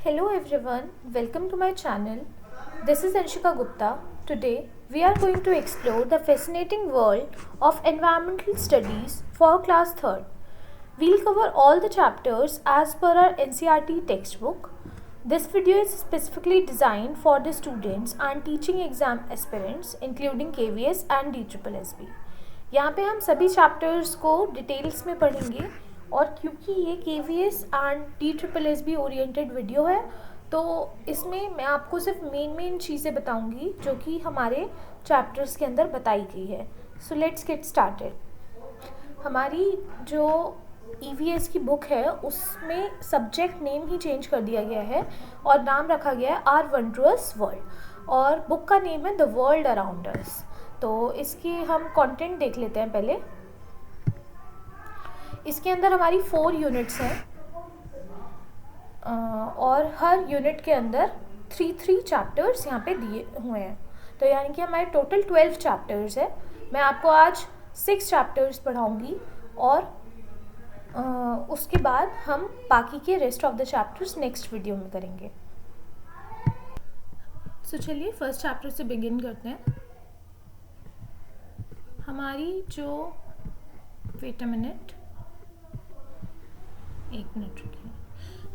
Hello everyone, welcome to my channel. This is Anshika Gupta. Today we are going to explore the fascinating world of environmental studies for class 3rd. We'll cover all the chapters as per our NCERT textbook. This video is specifically designed for the students and teaching exam aspirants including KVS and DSSB. यहाँ पे हम सभी chapters को details में पढ़ेंगे और क्योंकि ये KVS and DSSB oriented video है तो इसमें मैं आपको सिर्फ मेन चीज़ें बताऊंगी जो कि हमारे चैप्टर्स के अंदर बताई गई है. So let's get started. हमारी जो EVS की बुक है उसमें सब्जेक्ट नेम ही चेंज कर दिया गया है और नाम रखा गया है आर वंडरस वर्ल्ड और बुक का नेम है द वर्ल्ड अराउंड अस. तो इसकी हम कंटेंट देख लेते हैं पहले. इसके अंदर हमारी 4 यूनिट्स हैं और हर यूनिट के अंदर 3 चैप्टर्स यहाँ पे दिए हुए हैं. तो यानी कि हमारे टोटल 12 चैप्टर्स है. मैं आपको आज 6 चैप्टर्स पढ़ाऊँगी और उसके बाद हम बाकी के rest of the chapters next video में करेंगे. सो चलिए फर्स्ट चैप्टर से बिगिन करते हैं. हमारी जो वेट अ मिनट, एक मिनट रुकिए.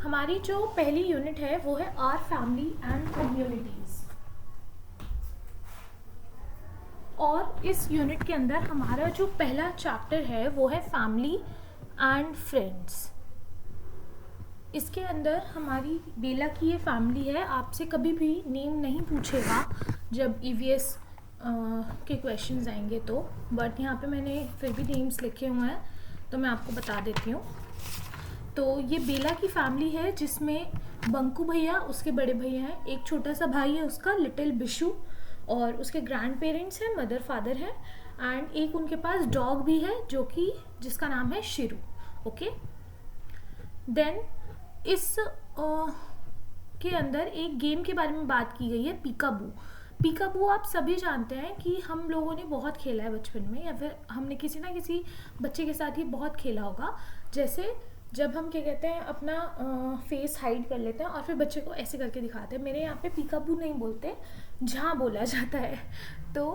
हमारी जो पहली यूनिट है वो है आर फैमिली एंड कम्युनिटीज और इस यूनिट के अंदर हमारा जो पहला चैप्टर है वो है फैमिली एंड फ्रेंड्स. इसके अंदर हमारी बेला की ये फैमिली है. आपसे कभी भी नेम नहीं पूछेगा जब EVS के क्वेश्चंस आएंगे तो, बट यहाँ पे मैंने फिर भी नेम्स लिखे हुए हैं तो मैं आपको बता देती हूँ. तो ये बेला की फैमिली है जिसमें बंकू भैया उसके बड़े भैया हैं, एक छोटा सा भाई है उसका लिटिल बिशु और उसके ग्रैंड पेरेंट्स हैं, मदर फादर है एंड एक उनके पास डॉग भी है जो कि जिसका नाम है शिरू. ओके. देन इस के अंदर एक गेम के बारे में बात की गई है, पीकाबू. पीकाबू आप सभी जानते हैं कि हम लोगों ने बहुत खेला है बचपन में या फिर हमने किसी ना किसी बच्चे के साथ ही बहुत खेला होगा. जैसे जब हम क्या कहते हैं अपना फेस हाइड कर लेते हैं और फिर बच्चे को ऐसे करके दिखाते हैं. मेरे यहाँ पे पीकाबू नहीं बोलते, जहाँ बोला जाता है. तो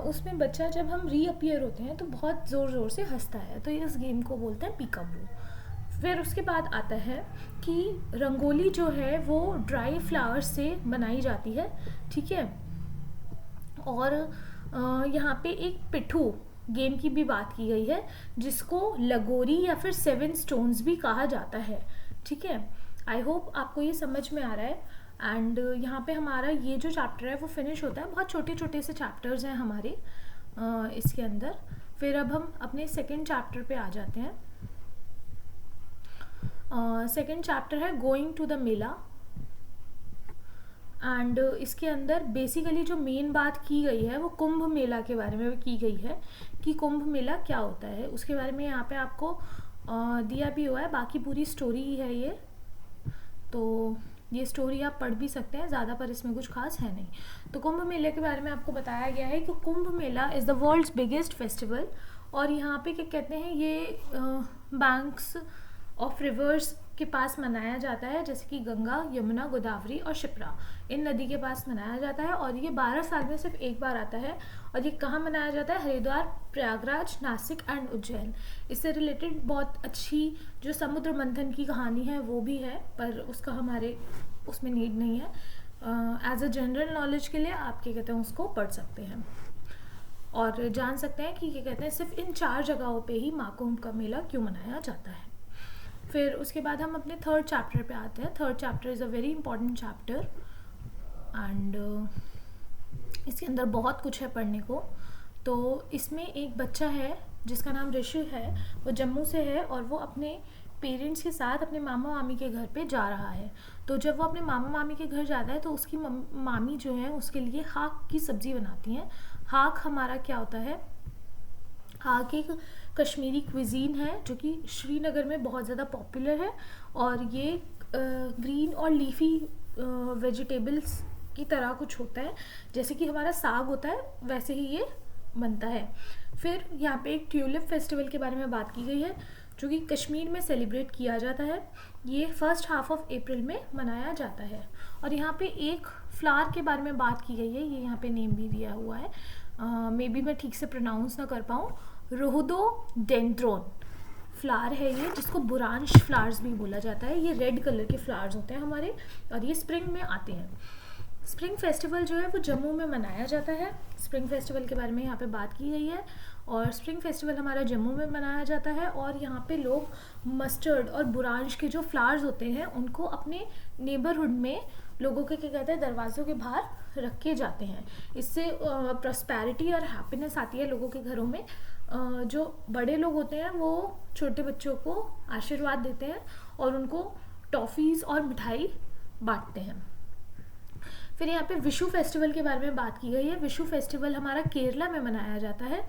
उसमें बच्चा जब हम रीअपियर होते हैं तो बहुत ज़ोर ज़ोर से हंसता है, तो इस गेम को बोलते हैं पीकाबू. फिर उसके बाद आता है कि रंगोली जो है वो ड्राई फ्लावर्स से बनाई जाती है. ठीक है. और यहाँ पे एक पिट्ठू गेम की भी बात की गई है जिसको लगोरी या फिर 7 स्टोन्स भी कहा जाता है. ठीक है. आई होप आपको ये समझ में आ रहा है. एंड यहाँ पे हमारा ये जो चैप्टर है वो फिनिश होता है. बहुत छोटे छोटे से चैप्टर्स हैं हमारे इसके अंदर. फिर अब हम अपने सेकेंड चैप्टर पे आ जाते हैं. सेकेंड चैप्टर है going to the mela and इसके अंदर बेसिकली जो मेन बात की गई है वो कुंभ मेला के बारे में की गई है कि कुंभ मेला क्या होता है. उसके बारे में यहाँ पे आपको दिया भी हुआ है. बाकी पूरी स्टोरी ही है ये, तो ये स्टोरी आप पढ़ भी सकते हैं ज़्यादा, पर इसमें कुछ खास है नहीं. तो कुंभ मेले के बारे में आपको बताया गया है कि Kumbh Mela is the world's biggest festival और यहाँ पे क्या कहते हैं ये बैंक्स ऑफ रिवर्स के पास मनाया जाता है, जैसे कि गंगा, यमुना, गोदावरी और शिप्रा. इन नदी के पास मनाया जाता है और ये 12 साल में सिर्फ एक बार आता है. और ये कहाँ मनाया जाता है? हरिद्वार, प्रयागराज, नासिक एंड उज्जैन. इससे रिलेटेड बहुत अच्छी जो समुद्र मंथन की कहानी है वो भी है, पर उसका हमारे उसमें नीड नहीं है. एज अ जनरल नॉलेज के लिए आप क्या कहते हैं उसको पढ़ सकते हैं और जान सकते हैं कि क्या कहते हैं सिर्फ इन 4 जगहों पे ही महाकुंभ का मेला क्यों मनाया जाता है. फिर उसके बाद हम अपने थर्ड चैप्टर पे आते हैं. Third chapter is a very important chapter and इसके अंदर बहुत कुछ है पढ़ने को. तो इसमें एक बच्चा है जिसका नाम ऋषि है, वो जम्मू से है और वो अपने पेरेंट्स के साथ अपने मामा मामी के घर पे जा रहा है. तो जब वो अपने मामा मामी के घर जाता है तो उसकी मामी जो है उसके लिए हाक की सब्ज़ी बनाती हैं. हाक हमारा क्या होता है? हाक एक कश्मीरी क्विजीन है जो कि श्रीनगर में बहुत ज़्यादा पॉपुलर है और ये ग्रीन और लीफी वेजिटेबल्स की तरह कुछ होता है. जैसे कि हमारा साग होता है वैसे ही ये बनता है. फिर यहाँ पे एक ट्यूलिप फेस्टिवल के बारे में बात की गई है जो कि कश्मीर में सेलिब्रेट किया जाता है। ये फर्स्ट हाफ ऑफ अप्रैल में मनाया जाता है। और यहाँ पे एक फ्लावर के बारे में बात की गई है, ये यहाँ पे नेम भी दिया हुआ है, मे बी मैं ठीक से प्रोनाउंस ना कर पाऊँ। रोहोडोडेंड्रोन फ्लावर है ये, जिसको बुरांश फ्लावर्स भी बोला जाता है। ये रेड कलर के फ्लावर्स होते हैं हमारे, और ये स्प्रिंग में आते हैं। स्प्रिंग फेस्टिवल जो है वो जम्मू में मनाया जाता है। स्प्रिंग फेस्टिवल के बारे में यहाँ पे बात की गई है, और स्प्रिंग फेस्टिवल हमारा जम्मू में मनाया जाता है। और यहाँ पे लोग मस्टर्ड और बुरांश के जो फ्लावर्स होते हैं उनको अपने नेबरहुड में लोगों के क्या कहते हैं दरवाज़ों के बाहर रख के जाते हैं। इससे प्रॉस्पेरिटी और हैप्पीनेस आती है लोगों के घरों में। जो बड़े लोग होते हैं वो छोटे बच्चों को आशीर्वाद देते हैं और उनको टॉफ़ीज़ और मिठाई बांटते हैं। फिर यहाँ पे विशु फेस्टिवल के बारे में बात की गई है। विशु फेस्टिवल हमारा केरला में मनाया जाता है,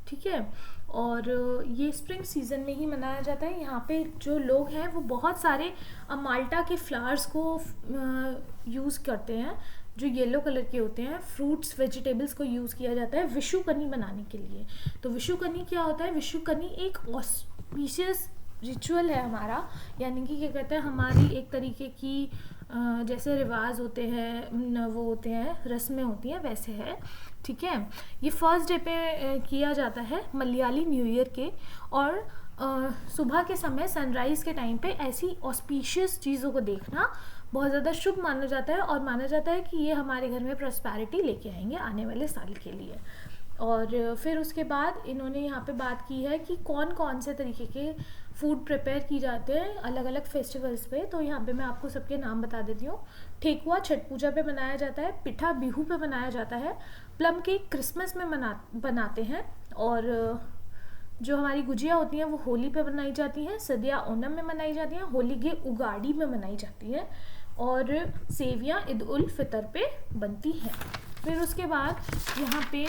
ठीक है, और ये स्प्रिंग सीजन में ही मनाया जाता है। यहाँ पे जो लोग हैं वो बहुत सारे माल्टा के फ्लावर्स को यूज़ करते हैं, जो येलो कलर के होते हैं। फ्रूट्स वेजिटेबल्स को यूज़ किया जाता है विशुकनी बनाने के लिए। तो विशुकनी क्या होता है? विशुकनी एक ऑस्पिशियस रिचुअल है हमारा, यानी कि क्या कहते हैं हमारी एक तरीके की जैसे रिवाज होते हैं, वो होते हैं, रस्में होती हैं, वैसे है, ठीक है। ये फर्स्ट डे पे किया जाता है मलयाली न्यू ईयर के, और सुबह के समय सनराइज़ के टाइम पे ऐसी ऑस्पिशियस चीज़ों को देखना बहुत ज़्यादा शुभ माना जाता है, और माना जाता है कि ये हमारे घर में प्रॉस्पेरिटी लेके आएंगे आने वाले साल के लिए। और फिर उसके बाद इन्होंने यहाँ पे बात की है कि कौन कौन से तरीके के फूड प्रिपेयर की जाते हैं अलग अलग फेस्टिवल्स पे। तो यहाँ पे मैं आपको सबके नाम बता देती हूँ। ठेकुआ छठ पूजा पे बनाया जाता है, पिठा बिहू पे बनाया जाता है, प्लम केक क्रिसमस में बनाते हैं, और जो हमारी गुजिया होती हैं वो होली पे बनाई जाती हैं, सदिया ओनम में मनाई जाती हैं, होली गे उगाड़ी में मनाई जाती हैं, और सेवियाँ ईद उल फितर पे बनती हैं। फिर उसके बाद यहाँ पे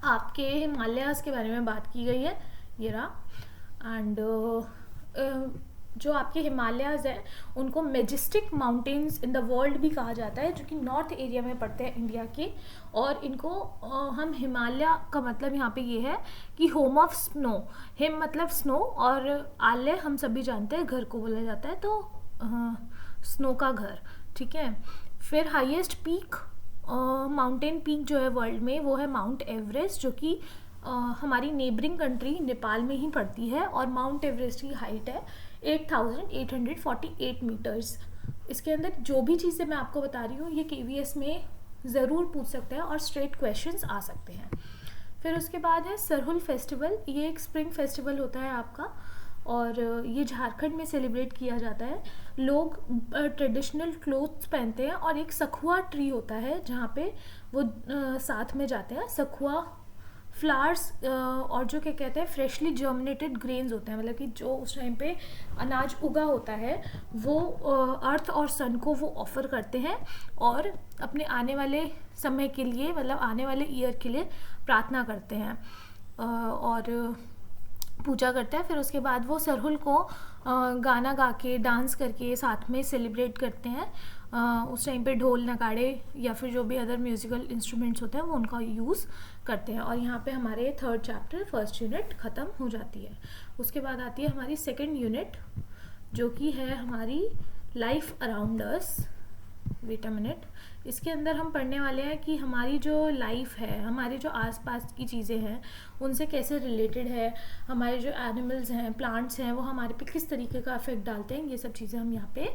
आपके हिमालयाज़ के बारे में बात की गई है, ये रहा। एंड जो आपके हिमालयाज़ हैं उनको Majestic mountains in the world भी कहा जाता है, जो कि नॉर्थ एरिया में पड़ते हैं इंडिया के। और इनको हम हिमालय का मतलब यहाँ पे ये है कि होम ऑफ स्नो, हिम मतलब स्नो, और आलय हम सभी जानते हैं घर को बोला जाता है, तो स्नो का घर, ठीक है। फिर हाईएस्ट पीक माउंटेन पीक जो है वर्ल्ड में वो है माउंट एवरेस्ट, जो कि हमारी नेबरिंग कंट्री नेपाल में ही पड़ती है, और माउंट एवरेस्ट की हाइट है 8,848 मीटर्स। इसके अंदर जो भी चीज़ें मैं आपको बता रही हूँ ये KVS में ज़रूर पूछ सकते हैं और स्ट्रेट क्वेश्चंस आ सकते हैं। फिर उसके बाद है सरहुल फेस्टिवल। ये एक स्प्रिंग फेस्टिवल होता है आपका, और ये झारखंड में सेलिब्रेट किया जाता है। लोग ट्रेडिशनल क्लोथ्स पहनते हैं, और एक सखुआ ट्री होता है जहाँ पे वो साथ में जाते हैं। सखुआ फ्लावर्स और जो क्या कहते हैं फ्रेशली जर्मिनेटेड ग्रेन्स होते हैं, मतलब कि जो उस टाइम पे अनाज उगा होता है वो अर्थ और सन को वो ऑफ़र करते हैं, और अपने आने वाले समय के लिए, मतलब आने वाले ईयर के लिए प्रार्थना करते हैं और पूजा करते हैं। फिर उसके बाद वो सरहुल को गाना गा के डांस करके साथ में सेलिब्रेट करते हैं। उस टाइम पे ढोल नगाड़े या फिर जो भी अदर म्यूज़िकल इंस्ट्रूमेंट्स होते हैं वो उनका यूज़ करते हैं। और यहाँ पे हमारे थर्ड चैप्टर फर्स्ट यूनिट ख़त्म हो जाती है। उसके बाद आती है हमारी सेकंड यूनिट, जो कि है हमारी life around us. Wait a minute. इसके अंदर हम पढ़ने वाले हैं कि हमारी जो लाइफ है, हमारे जो आसपास की चीज़ें हैं उनसे कैसे रिलेटेड है, हमारे जो एनिमल्स हैं, प्लांट्स हैं, वो हमारे पे किस तरीके का इफेक्ट डालते हैं, ये सब चीज़ें हम यहाँ पे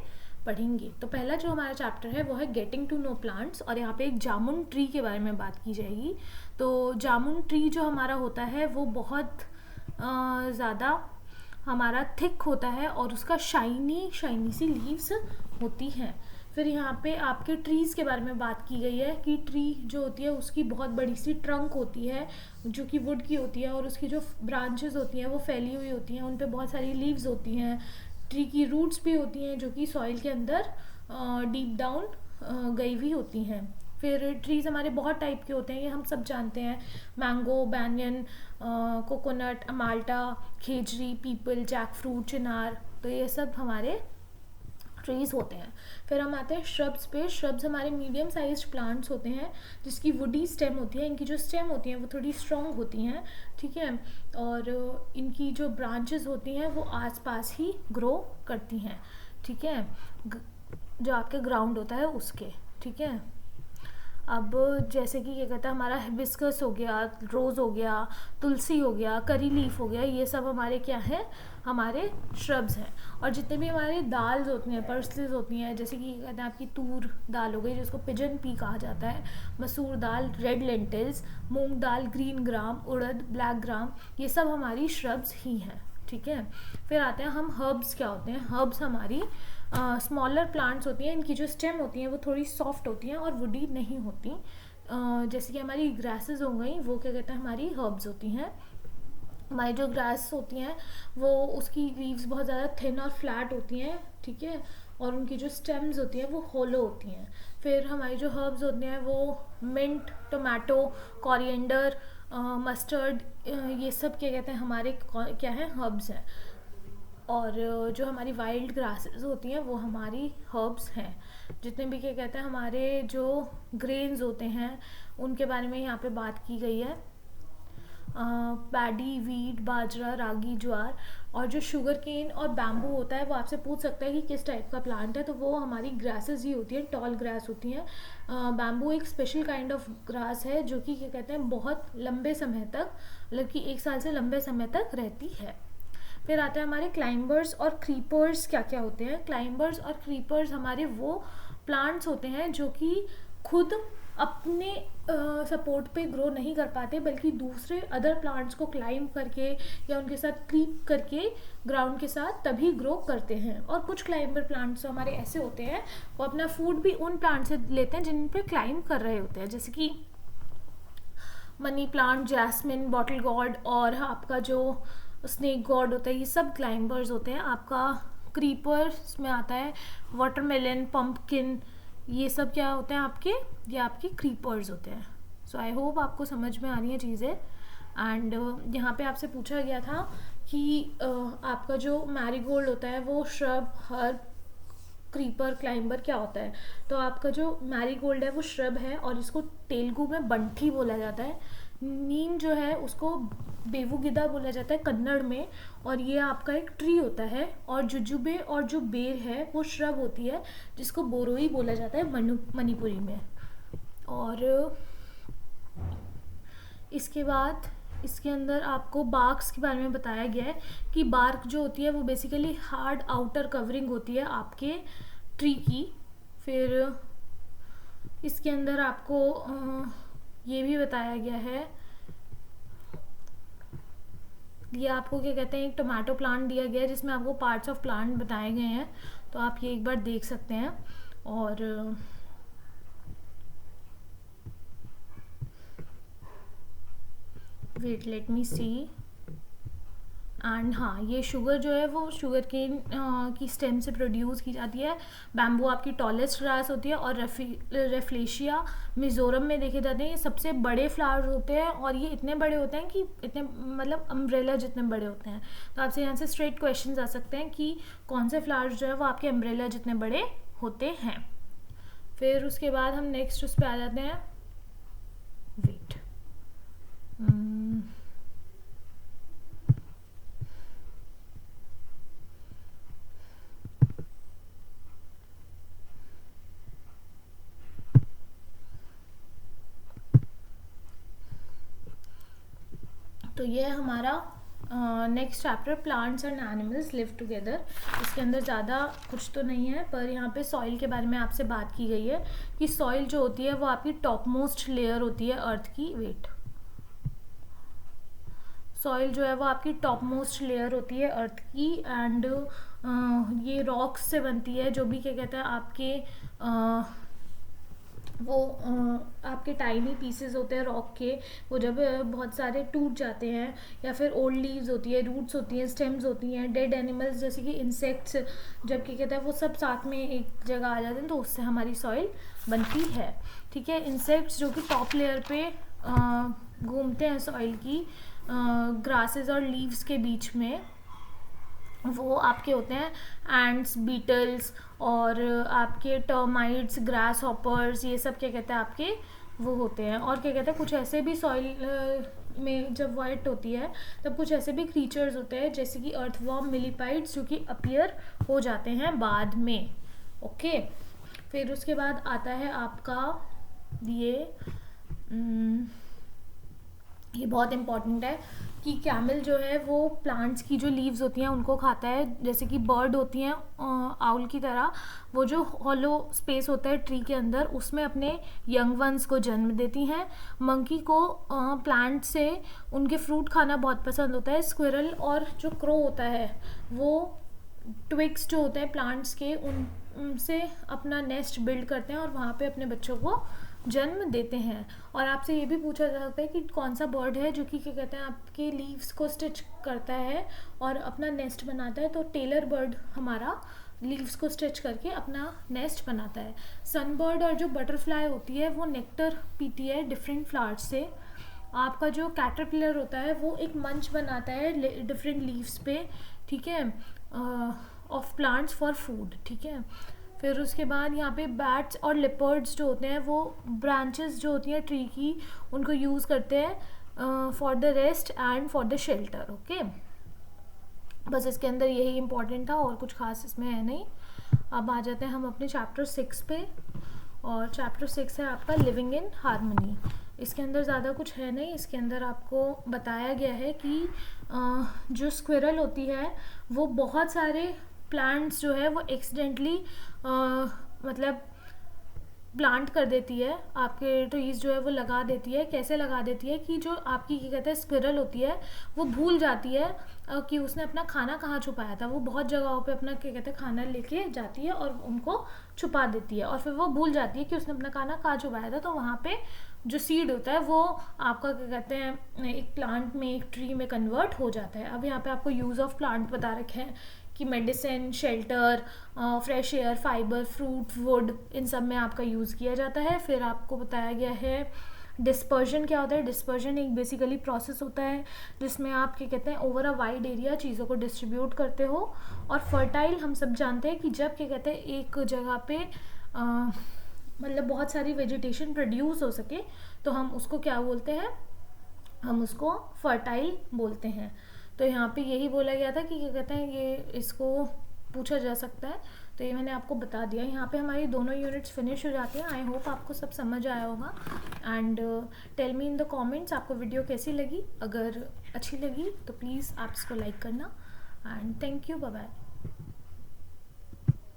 पढ़ेंगे। तो पहला जो हमारा चैप्टर है वो है गेटिंग टू नो प्लांट्स, और यहाँ पे एक जामुन ट्री के बारे में बात की जाएगी। तो जामुन ट्री जो हमारा होता है वो बहुत ज़्यादा हमारा थिक होता है, और उसका शाइनी सी लीव्स होती हैं। फिर यहाँ पे आपके ट्रीज़ के बारे में बात की गई है कि ट्री जो होती है उसकी बहुत बड़ी सी ट्रंक होती है जो कि वुड की होती है, और उसकी जो ब्रांचेस होती हैं वो फैली हुई होती हैं, उन पे बहुत सारी लीव्स होती हैं। ट्री की रूट्स भी होती हैं जो कि सॉइल के अंदर डीप डाउन गई हुई होती हैं। फिर ट्रीज़ हमारे बहुत टाइप के होते हैं, ये हम सब जानते हैं। मैंगो, बैनियन, कोकोनट, अमाल्टा, खेजरी, पीपल, जैक फ्रूट, चिनार, तो ये सब हमारे ट्रीज होते हैं। फिर हम आते हैं श्रब्स पे। श्रब्स हमारे मीडियम साइज प्लांट्स होते हैं जिसकी वुडी स्टेम होती है। इनकी जो स्टेम होती हैं वो थोड़ी स्ट्रॉन्ग होती हैं, ठीक है, और इनकी जो ब्रांचेस होती हैं वो आसपास ही ग्रो करती हैं, ठीक है, जो आपके ग्राउंड होता है उसके, ठीक है। अब जैसे कि क्या कहता है, हमारा हिबिस्कस हो गया, रोज़ हो गया, तुलसी हो गया, करी लीफ हो गया, ये सब हमारे क्या हैं, हमारे श्रब्स हैं। और जितने भी हमारे दाल्स होती हैं, पर्सलेस होती हैं, जैसे कि कहते हैं आपकी तूर दाल हो गई जिसको पिजन पी कहा जाता है, मसूर दाल, रेड लेंटिल्स, मूंग दाल, ग्रीन ग्राम, उड़द, ब्लैक ग्राम, ये सब हमारी श्रब्स ही हैं, ठीक है। फिर आते हैं हम हर्ब्स। क्या होते हैं हर्ब्स? हमारी स्मॉलर प्लांट्स होती हैं। इनकी जो स्टेम होती हैं वो थोड़ी सॉफ्ट होती हैं और वुडी नहीं होती। जैसे कि हमारी ग्रासेस हो गई, वो क्या कहते हैं, हमारी हर्ब्स होती हैं। हमारी जो ग्रास होती हैं वो उसकी लीव्स बहुत ज़्यादा थिन और फ्लैट होती हैं, ठीक है, और उनकी जो स्टेम्स होती हैं वो होलो होती हैं। फिर हमारी जो हर्ब्स होते हैं वो मिंट, टोमेटो, कोरिएंडर, मस्टर्ड, ये सब क्या कहते हैं, हमारे क्या है, हर्ब्स हैं। और जो हमारी वाइल्ड ग्रासेस होती हैं वो हमारी हर्ब्स हैं। जितने भी क्या कहते हैं हमारे जो ग्रेन्स होते हैं उनके बारे में यहाँ पे बात की गई है। पैडी, वीट, बाजरा, रागी, ज्वार। और जो शुगर केन और बैम्बू होता है वो आपसे पूछ सकता है कि किस टाइप का प्लांट है, तो वो हमारी ग्रासेस ही होती हैं, टॉल ग्रास होती हैं। बैम्बू एक स्पेशल काइंड ऑफ ग्रास है जो कि क्या कहते हैं बहुत लंबे समय तक, मतलब कि 1 साल से लंबे समय तक रहती है। फिर आते हैं हमारे क्लाइंबर्स और क्रीपर्स। क्या क्या होते हैं क्लाइंबर्स और क्रीपर्स? हमारे वो प्लांट्स होते हैं जो कि खुद अपने सपोर्ट पे ग्रो नहीं कर पाते, बल्कि दूसरे अदर प्लांट्स को क्लाइंब करके या उनके साथ क्रीप करके ग्राउंड के साथ तभी ग्रो करते हैं। और कुछ क्लाइंबर प्लांट्स हमारे ऐसे होते हैं वो अपना फूड भी उन प्लांट से लेते हैं जिन पे क्लाइंब कर रहे होते हैं, जैसे कि money plant, jasmine, bottle gourd और आपका जो स्नेक गॉड होता है, ये सब क्लाइंबर्स होते हैं। आपका क्रीपर्स में आता है वाटरमेलन, पंपकिन, ये सब क्या होते हैं आपके, ये आपके क्रीपर्स होते हैं। सो आई होप आपको समझ में आ रही है चीज़ें। एंड यहाँ पे आपसे पूछा गया था कि आपका जो मैरीगोल्ड होता है वो श्रब, हर्ब, क्रीपर, क्लाइंबर क्या होता है? तो आपका जो मैरीगोल्ड है वो श्रब है और इसको तेलुगु में बंठी बोला जाता है। नीम जो है उसको बेवुगिदा बोला जाता है कन्नड़ में, और ये आपका एक ट्री होता है। और जुजुबे और जो बेर है वो श्रब होती है जिसको बोरोई बोला जाता है मणिपुरी में। और इसके बाद इसके अंदर आपको बार्क्स के बारे में बताया गया है कि बार्क जो होती है वो बेसिकली हार्ड आउटर कवरिंग होती है आपके ट्री की। फिर इसके अंदर आपको ये भी बताया गया है, ये आपको क्या कहते हैं, एक टोमेटो प्लांट दिया गया है जिसमें आपको पार्ट्स ऑफ प्लांट बताए गए हैं, तो आप ये एक बार देख सकते हैं। और wait, let me see. And हाँ, ये शुगर जो है वो शुगर केन की स्टेम से प्रोड्यूस की जाती है। बैम्बू आपकी टॉलेस्ट ग्रास होती है। और रेफ्लेशिया मिज़ोरम में देखे जाते हैं, ये सबसे बड़े फ्लावर्स होते हैं और ये इतने बड़े होते हैं कि इतने मतलब अम्ब्रेला जितने बड़े होते हैं। तो आपसे यहाँ से स्ट्रेट क्वेश्चन आ सकते हैं कि कौन से फ्लावर्स जो है वो आपके अम्ब्रेला जितने बड़े होते हैं। फिर उसके बाद हम नेक्स्ट उस पर आ जाते हैं, वेट, तो ये हमारा next chapter, plants and animals live together. इसके अंदर ज़्यादा कुछ तो नहीं है, पर यहाँ पे सॉइल के बारे में आपसे बात की गई है कि सॉइल जो होती है वो आपकी टॉप मोस्ट लेयर होती है अर्थ की। वेट, सॉइल जो है वो आपकी टॉप मोस्ट लेयर होती है अर्थ की। एंड ये रॉक्स से बनती है, जो भी क्या कहते हैं आपके वो आपके टाइनी पीसेस होते हैं रॉक के, वो जब बहुत सारे टूट जाते हैं, या फिर ओल्ड लीव्स होती है, रूट्स होती हैं, स्टेम्स होती हैं, डेड एनिमल्स जैसे कि इंसेक्ट्स, जब क्या कहते हैं वो सब साथ में एक जगह आ जाते हैं, तो उससे हमारी सॉइल बनती है, ठीक है। इंसेक्ट्स जो कि टॉप लेयर पे घूमते हैं सॉइल की, ग्रासेस और लीव्स के बीच में, वो आपके होते हैं एंड्स, बीटल्स और आपके टर्माइट्स, ग्रास हॉपर्स, ये सब क्या कहते हैं आपके वो होते हैं। और क्या कहते हैं कुछ ऐसे भी सॉइल में जब वाइट होती है तब कुछ ऐसे भी क्रीचर्स होते हैं जैसे कि अर्थवॉर्म, मिलीपाइड्स, जो कि अपीयर हो जाते हैं बाद में। ओके, फिर उसके बाद आता है आपका ये बहुत इम्पॉर्टेंट है कि कैमल जो है वो प्लांट्स की जो लीव्स होती हैं उनको खाता है, जैसे कि बर्ड होती हैं आउल की तरह, वो जो हॉलो स्पेस होता है ट्री के अंदर उसमें अपने यंग वंस को जन्म देती हैं। मंकी को प्लांट से उनके फ्रूट खाना बहुत पसंद होता है। स्क्विरल और जो क्रो होता है वो ट्विग्स जो होते हैं प्लांट्स के उनसे अपना नेस्ट बिल्ड करते हैं और वहाँ पे अपने बच्चों को जन्म देते हैं। और आपसे ये भी पूछा जा सकता है कि कौन सा बर्ड है जो कि क्या कहते हैं आपके लीव्स को स्टिच करता है और अपना नेस्ट बनाता है। तो टेलर बर्ड हमारा लीव्स को स्टिच करके अपना नेस्ट बनाता है। सनबर्ड और जो बटरफ्लाई होती है वो नेक्टर पीती है डिफरेंट फ्लावर्स से। आपका जो कैटरपिलर होता है वो एक मंच बनाता है डिफरेंट लीव्स पे, ठीक है, ऑफ प्लांट्स फॉर फूड, ठीक है। फिर उसके बाद यहाँ पे बैट्स और लिपर्ड्स जो होते हैं वो ब्रांचेस जो होती हैं ट्री की उनको यूज़ करते हैं for the rest and for the shelter. Okay, बस इसके अंदर यही इम्पोर्टेंट था और कुछ खास इसमें है नहीं। अब आ जाते हैं हम अपने चैप्टर 6 पे, और चैप्टर 6 है आपका लिविंग इन हार्मनी। इसके अंदर ज़्यादा कुछ है नहीं। इसके अंदर आपको बताया गया है कि जो स्क्विरल होती है वो बहुत सारे प्लांट्स जो है वो एक्सीडेंटली मतलब प्लांट कर देती है, आपके ट्रीज जो है वो लगा देती है। कैसे लगा देती है कि जो आपकी क्या कहते हैं स्क्विरल होती है वो भूल जाती है कि उसने अपना खाना कहाँ छुपाया था। वो बहुत जगहों पे अपना क्या कहते हैं खाना लेके जाती है और उनको छुपा देती है और फिर वो भूल जाती है कि उसने अपना खाना कहाँ छुपाया था। तो वहाँ पे जो सीड होता है वो आपका क्या कहते हैं एक प्लांट में, एक ट्री में कन्वर्ट हो जाता है। अब यहाँ पे आपको यूज़ ऑफ प्लांट बता रखे हैं कि medicine, shelter, fresh air, fibre, fruit, wood, इन सब में आपका यूज़ किया जाता है। फिर आपको बताया गया है डिस्पर्जन क्या होता है। डिस्पर्जन एक बेसिकली प्रोसेस होता है जिसमें आप क्या कहते हैं ओवर अ वाइड एरिया चीज़ों को डिस्ट्रीब्यूट करते हो। और फर्टाइल हम सब जानते हैं कि जब क्या कहते हैं एक जगह पे मतलब बहुत सारी वेजिटेशन प्रोड्यूस हो सके तो हम उसको क्या बोलते हैं, हम उसको फर्टाइल बोलते हैं। तो यहाँ पे यही बोला गया था कि क्या कहते हैं ये इसको पूछा जा सकता है, तो ये मैंने आपको बता दिया। यहाँ पे हमारी दोनों यूनिट्स फिनिश हो जाती हैं। आई होप आपको सब समझ आया होगा। And tell me in the comments आपको वीडियो कैसी लगी। अगर अच्छी लगी तो प्लीज़ आप इसको लाइक करना। And thank you, bye bye.